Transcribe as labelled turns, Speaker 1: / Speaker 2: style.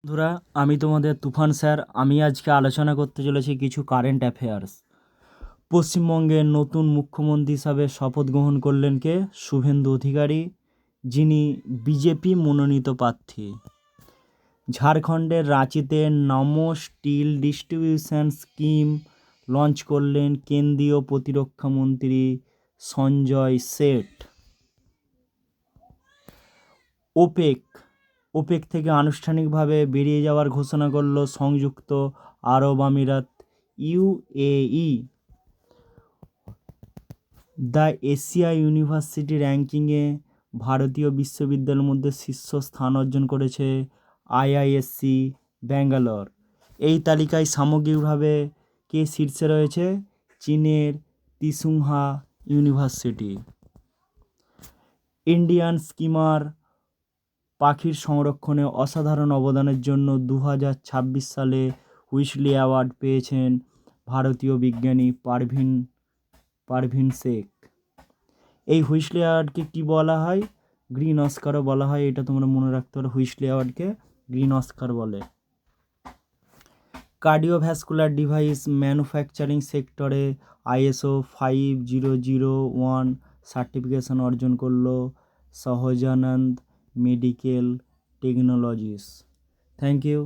Speaker 1: বন্ধুরা, আমি তোমাদের তুফান স্যার। আমি আজকে আলোচনা করতে চলেছি কিছু কারেন্ট অ্যাফেয়ার্স। পশ্চিমবঙ্গের নতুন মুখ্যমন্ত্রী হিসাবে শপথ গ্রহণ করলেন কে? শুভেন্দু অধিকারী, যিনি বিজেপি মনোনীত প্রার্থী। ঝাড়খণ্ডের রাঁচিতে নমো স্টিল ডিস্ট্রিবিউশন স্কিম লঞ্চ করলেন কেন্দ্রীয় প্রতিরক্ষামন্ত্রী সঞ্জয় সেঠ। ওপেক থেকে আনুষ্ঠানিকভাবে বেরিয়ে যাওয়ার ঘোষণা করল সংযুক্ত আরব আমিরাত ইউএই। দ্য এশিয়া ইউনিভার্সিটি র্যাঙ্কিংয়ে ভারতীয় বিশ্ববিদ্যালয়ের মধ্যে শীর্ষস্থান অর্জন করেছে আইআইএসসি ব্যাঙ্গালোর। এই তালিকায় সামগ্রিকভাবে কে শীর্ষে রয়েছে? চীনের ত্সুংহা ইউনিভার্সিটি। ইন্ডিয়ান স্কিমার পাখির সংরক্ষণে অসাধারণ অবদানের জন্য 2026 সালে হুইসলি অ্যাওয়ার্ড পেয়েছেন ভারতীয় বিজ্ঞানী পারভিন শেখ। এই হুইসলি অ্যাওয়ার্ডকে কী বলা হয়? গ্রিন অস্কারও বলা হয়। এটা তোমরা মনে রাখতে পারো, হুইসলি অ্যাওয়ার্ডকে গ্রিন অস্কার বলে। কার্ডিওভ্যাসকুলার ডিভাইস ম্যানুফ্যাকচারিং সেক্টরে ISO 5001 সার্টিফিকেশন অর্জন করল Sahajanand medical technologies. Thank you.